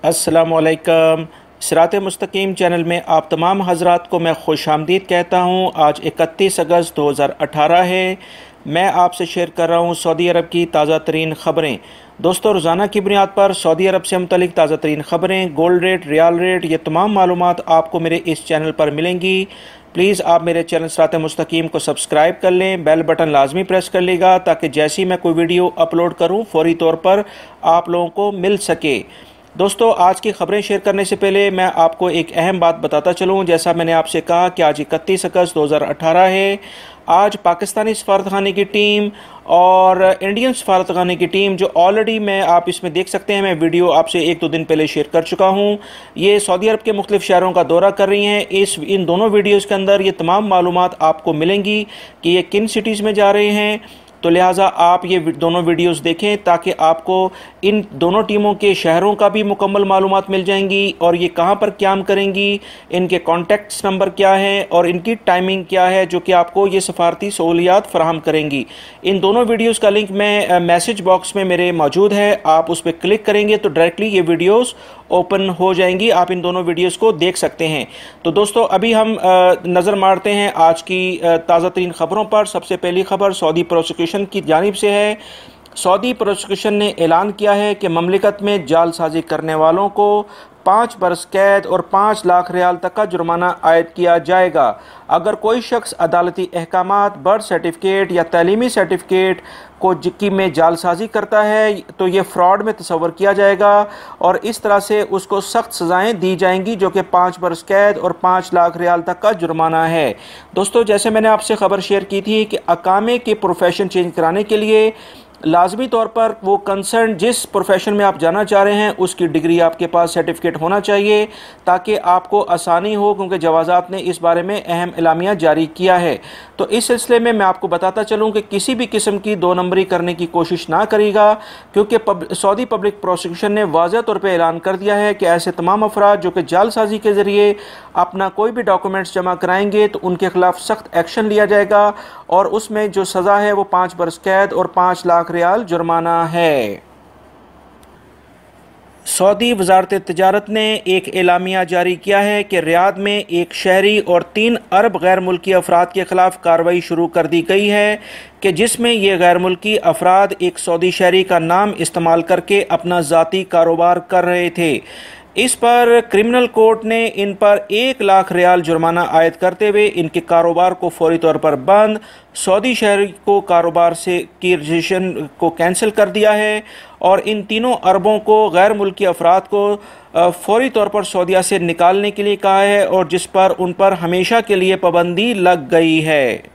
अस्सलामुअलैकुम। सिरात मुस्तकीम चैनल में आप तमाम हज़रात को मैं खुशामदीद कहता हूँ। आज 31 अगस्त 2018 है। मैं आपसे शेयर कर रहा हूँ सऊदी अरब की ताज़ा तरीन ख़बरें। दोस्तों, रोज़ाना की बुनियाद पर सऊदी अरब से मुतल्लिक़ ताज़ा तरीन ख़बरें, गोल्ड रेट, रियाल रेट, ये तमाम मालूमात आपको मेरे इस चैनल पर मिलेंगी। प्लीज़ आप मेरे चैनल सिरात मुस्तकीम को सब्सक्राइब कर लें, बेल बटन लाजमी प्रेस कर लेगा ताकि जैसे ही मैं कोई वीडियो अपलोड करूँ फ़ौरी तौर पर आप लोगों को मिल सके। दोस्तों, आज की ख़बरें शेयर करने से पहले मैं आपको एक अहम बात बताता चलूँ। जैसा मैंने आपसे कहा कि आज 31 अगस्त 2018 है। आज पाकिस्तानी सफारतखाने की टीम और इंडियन सफारतखाने की टीम, जो ऑलरेडी आप इसमें देख सकते हैं, मैं वीडियो आपसे 1-2 दिन पहले शेयर कर चुका हूँ, ये सऊदी अरब के मुख्तलिफ शहरों का दौरा कर रही हैं। इन दोनों वीडियोज़ के अंदर ये तमाम मालूमात आपको मिलेंगी कि ये किन सिटीज़ में जा रहे हैं। तो लिहाजा आप ये दोनों वीडियोस देखें ताकि आपको इन दोनों टीमों के शहरों का भी मुकम्मल मालूमात मिल जाएंगी और ये कहाँ पर क़याम करेंगी, इनके कॉन्टैक्ट्स नंबर क्या है और इनकी टाइमिंग क्या है, जो कि आपको ये सफारती सहूलियात फराहम करेंगी। इन दोनों वीडियोस का लिंक मैं मैसेज बॉक्स में मेरे मौजूद है। आप उस पर क्लिक करेंगे तो डायरेक्टली ये वीडियोस ओपन हो जाएंगी, आप इन दोनों वीडियोस को देख सकते हैं। तो दोस्तों, अभी हम नज़र मारते हैं आज की ताज़ा तरीन ख़बरों पर। सबसे पहली खबर सऊदी प्रोसिक्यूशन की जानिब से है। सऊदी प्रोसिक्यूशन ने ऐलान किया है कि ममलिकत में जालसाजी करने वालों को 5 बरस कैद और 5 लाख रियाल तक का जुर्माना आयद किया जाएगा। अगर कोई शख्स अदालती अहकामात, बर्थ सर्टिफिकेट या तलीमी सर्टिफिकेट की में जालसाजी करता है तो ये फ़्रॉड में तस्वर किया जाएगा और इस तरह से उसको सख्त सज़ाएँ दी जाएंगी, जो कि 5 बरस कैद और 5 लाख रियाल तक का जुर्माना है। दोस्तों, जैसे मैंने आपसे ख़बर शेयर की थी कि अकामे के प्रोफेशन चेंज कराने के लिए लाजमी तौर पर वो कंसर्न जिस प्रोफेशन में आप जाना चाह रहे हैं उसकी डिग्री आपके पास, सर्टिफिकेट होना चाहिए ताकि आपको आसानी हो, क्योंकि जवाज़ात ने इस बारे में अहम एलामिया जारी किया है। तो इस सिलसिले में मैं आपको बताता चलूँ कि किसी भी किस्म की 2 नंबरी करने की कोशिश ना करेगा, क्योंकि सऊदी पब्लिक प्रोसिक्यूशन ने वाज़ह तौर पर ऐलान कर दिया है कि ऐसे तमाम अफराद जो कि जालसाजी के ज़रिए अपना कोई भी डॉक्यूमेंट्स जमा कराएंगे तो उनके खिलाफ सख्त एक्शन लिया जाएगा और उसमें जो सज़ा है वो 5 बरस कैद और 5 लाख रियाल जुर्माना है। सऊदी वज़ारत तिजारत ने एक एलामिया जारी किया है कि रियाद में एक शहरी और 3 अरब गैर मुल्की अफराद के ख़िलाफ़ कार्रवाई शुरू कर दी गई है कि जिसमें ये गैर मुल्की अफराद एक सऊदी शहरी का नाम इस्तेमाल करके अपना ज़ाती कारोबार कर रहे थे। इस पर क्रिमिनल कोर्ट ने इन पर 1 लाख रियाल जुर्माना आयद करते हुए इनके कारोबार को फौरी तौर पर बंद, सऊदी शहरी को कारोबार से की रजिस्ट्रेशन को कैंसिल कर दिया है और इन तीनों अरबों को गैर मुल्की अफराद को फौरी तौर पर सऊदीया से निकालने के लिए कहा है और जिस पर उन पर हमेशा के लिए पाबंदी लग गई है।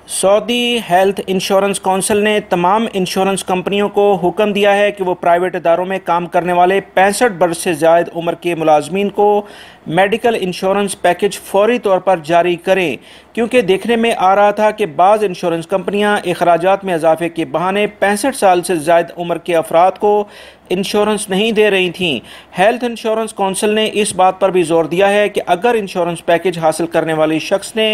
सऊदी हेल्थ इंश्योरेंस काउंसिल ने तमाम इंश्योरेंस कंपनियों को हुक्म दिया है कि वो प्राइवेट इदारों में काम करने वाले 65 बरस से ज़ायद उम्र के मुलाजमीन को मेडिकल इंश्योरेंस पैकेज फौरी तौर पर जारी करें, क्योंकि देखने में आ रहा था कि बाज़ इंश्योरेंस कंपनियां अखराजात में इजाफे के बहाने 65 साल से ज़ायद उम्र के अफराद को इंश्योरेंस नहीं दे रही थीं। हेल्थ इंश्योरेंस काउंसिल ने इस बात पर भी जोर दिया है कि अगर इंश्योरेंस पैकेज हासिल करने वाले शख्स ने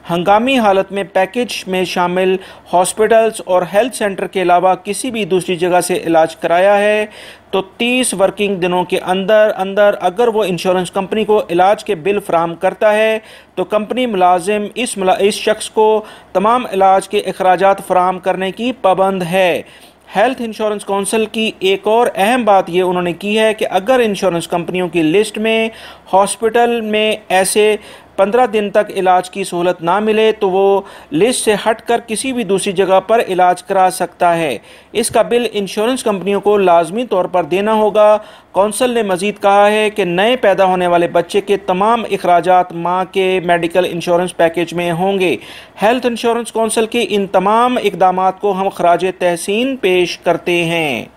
हंगामी हालत में पैकेज में शामिल हॉस्पिटल्स और हेल्थ सेंटर के अलावा किसी भी दूसरी जगह से इलाज कराया है तो 30 वर्किंग दिनों के अंदर अंदर अगर वो इंश्योरेंस कंपनी को इलाज के बिल फराहम करता है तो कंपनी मुलाजिम इस शख्स को तमाम इलाज के अखराजात फराहम करने की पाबंद है। हेल्थ इंश्योरेंस काउंसिल की एक और अहम बात ये उन्होंने की है कि अगर इंश्योरेंस कंपनियों की लिस्ट में हॉस्पिटल में ऐसे 15 दिन तक इलाज की सहूलत ना मिले तो वो लिस्ट से हटकर किसी भी दूसरी जगह पर इलाज करा सकता है। इसका बिल इंश्योरेंस कंपनियों को लाजमी तौर पर देना होगा। कौंसल ने मजीद कहा है कि नए पैदा होने वाले बच्चे के तमाम अखराजात माँ के मेडिकल इंश्योरेंस पैकेज में होंगे। हेल्थ इंश्योरेंस कौंसल के इन तमाम इकदामात को हम खराज तहसीन पेश करते हैं।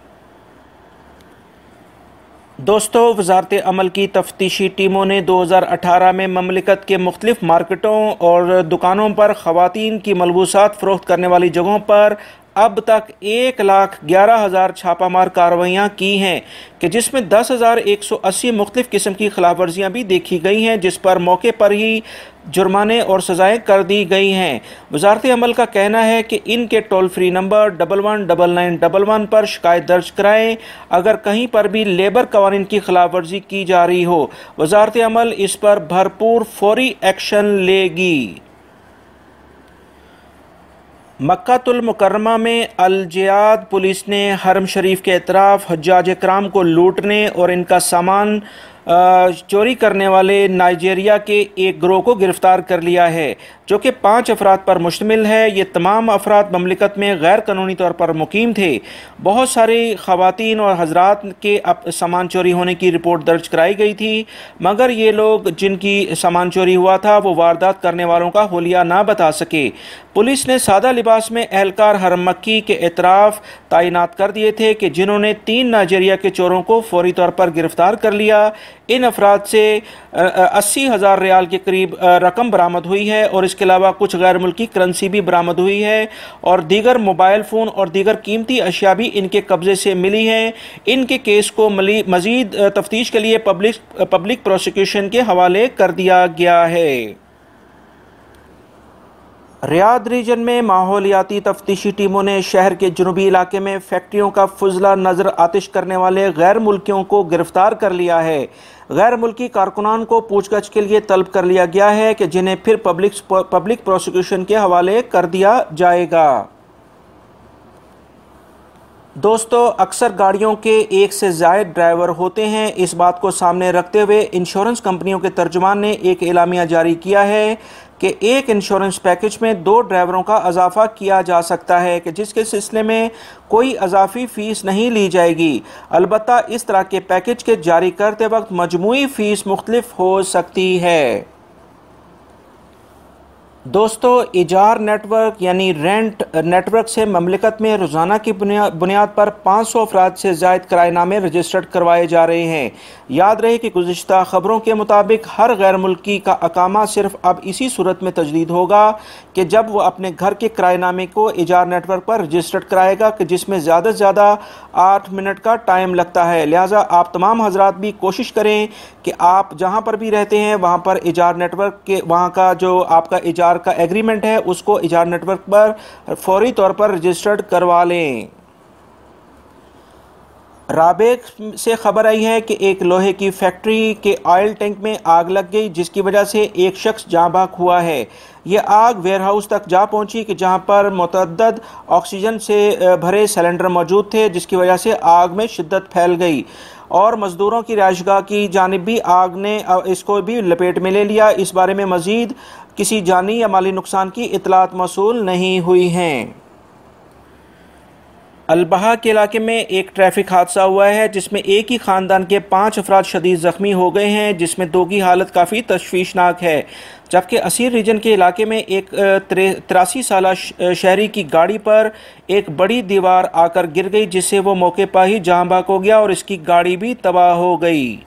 दोस्तों, वज़ारत अमल की तफ्तीशी टीमों ने 2018 में ममलिकत के मुख्तलिफ मार्केटों और दुकानों पर ख़वातीन की मलबूसात फ़रोख्त करने वाली जगहों पर अब तक 1,11,000 छापामार कार्रवाइयाँ की हैं कि जिसमें 10,180 मुख्तलिफ किस्म की खिलाफ वर्जियाँ भी देखी गई हैं, जिस पर मौके पर ही जुर्माने और सज़ाएँ कर दी गई हैं। वज़ारत अमल का कहना है कि इनके टोल फ्री नंबर 119911 पर शिकायत दर्ज कराएँ अगर कहीं पर भी लेबर कवानीन की खिलाफ वर्जी की जा रही हो। वज़ारत अमल इस पर भरपूर फौरी एक्शन लेगी। मक्कातुल मुकर्रमा में अल जियाद पुलिस ने हरम शरीफ के अतराफ हज्जाज इकराम को लूटने और इनका सामान चोरी करने वाले नाइजीरिया के एक गिरोह को गिरफ्तार कर लिया है, जो कि 5 अफराद पर मुश्तमिल है। ये तमाम अफराद ममलिकत में गैर कानूनी तौर पर मुकीम थे। बहुत सारी ख़वातीन और हजरात के सामान चोरी होने की रिपोर्ट दर्ज कराई गई थी, मगर ये लोग जिनकी सामान चोरी हुआ था वो वारदात करने वालों का हुलिया ना बता सके। पुलिस ने सादा लिबास में एहलकार हरम मक्की के एतराफ़ तैनात कर दिए थे कि जिन्होंने 3 नाइजीरिया के चोरों को फौरी तौर पर गिरफ्तार कर लिया। इन अफराद से 80,000 रियाल के करीब रकम बरामद हुई है और इसके अलावा कुछ गैर मुल्की करेंसी भी बरामद हुई है और दीगर मोबाइल फ़ोन और दीगर कीमती अशिया भी इनके कब्ज़े से मिली हैं। इनके केस को मज़ीद तफ्तीश के लिए पब्लिक प्रोसिक्यूशन के हवाले कर दिया गया है। रियाद रीजन में माहौलियाती तफ्तीशी टीमों ने शहर के जनूबी इलाके में फैक्ट्रियों का फुजला नज़र आतिश करने वाले गैर मुल्कियों को गिरफ्तार कर लिया है। गैर मुल्की कारकुनान को पूछताछ के लिए तलब कर लिया गया है कि जिन्हें फिर पब्लिक प्रोसिक्यूशन के हवाले कर दिया जाएगा। दोस्तों, अक्सर गाड़ियों के एक से ज़ायद ड्राइवर होते हैं। इस बात को सामने रखते हुए इंश्योरेंस कंपनियों के तर्जुमान ने एक एलामिया जारी किया है कि एक इंश्योरेंस पैकेज में 2 ड्राइवरों का इजाफा किया जा सकता है कि जिसके सिलसिले में कोई इजाफी फ़ीस नहीं ली जाएगी। अलबत्ता इस तरह के पैकेज के जारी करते वक्त मजमूई फ़ीस मुख्तलिफ हो सकती है। दोस्तों, इजार नेटवर्क यानी रेंट नेटवर्क से ममलिकत में रोज़ाना की बुनियाद पर 500 अफराद से ज़ायद किराएनामे रजिस्टर्ड करवाए जा रहे हैं। याद रहे कि गुज़िश्ता ख़बरों के मुताबिक हर गैर मुल्की का अकामा सिर्फ अब इसी सूरत में तजदीद होगा कि जब वह अपने घर के किराएनामे को इजार नेटवर्क पर रजिस्टर्ड कराएगा कि जिसमें ज़्यादा से ज़्यादा 8 मिनट का टाइम लगता है। लिहाजा आप तमाम हजरात भी कोशिश करें कि आप जहाँ पर भी रहते हैं वहाँ पर इजार नेटवर्क के वहाँ का जो आपका इजार का एग्रीमेंट है उसको इजार नेटवर्क पर फौरी तौर पर रजिस्टर्ड करवा लें। राबेक से खबर आई है कि एक लोहे की फैक्ट्री के ऑयल टैंक में आग लग गई, जिसकी वजह से एक शख्स जाँ बाक हुआ है। यह आग वेयरहाउस तक जा पहुंची कि जहां पर मुतअद्दद ऑक्सीजन से भरे सिलेंडर मौजूद थे, जिसकी वजह से आग में शिद्दत फैल गई और मज़दूरों की रिहाइशगाह की जानिब भी आग ने इसको भी लपेट में ले लिया। इस बारे में मज़ीद किसी जानी या माली नुकसान की इतलात मौसूल नहीं हुई हैं। अलबहा के इलाके में एक ट्रैफिक हादसा हुआ है जिसमें एक ही ख़ानदान के 5 अफराद शदीद ज़ख्मी हो गए हैं, जिसमें 2 की हालत काफ़ी तशवीशनाक है। जबकि असीर रीजन के इलाके में एक 83 साला शहरी की गाड़ी पर एक बड़ी दीवार आकर गिर गई, जिससे वो मौके पर ही जाँ बाक हो गया और इसकी गाड़ी भी तबाह हो गई।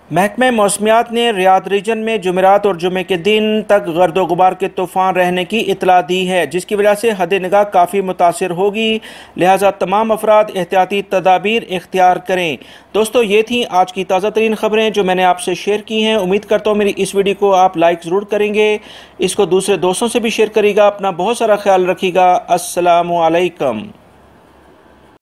महकमा मौसमियात ने रियाद रीजन में जुमेरात और जुमे के दिन तक गर्दो गुबार के तूफ़ान रहने की इतला दी है, जिसकी वजह से हद निगाह काफ़ी मुतासिर होगी। लिहाजा तमाम अफराद एहतियाती तदाबीर इख्तियार करें। दोस्तों, ये थी आज की ताज़ा तरीन ख़बरें जो मैंने आपसे शेयर की हैं। उम्मीद करता हूँ मेरी इस वीडियो को आप लाइक ज़रूर करेंगे, इसको दूसरे दोस्तों से भी शेयर करिएगा। अपना बहुत सारा ख्याल रखिएगा। अस्सलामु अलैकुम।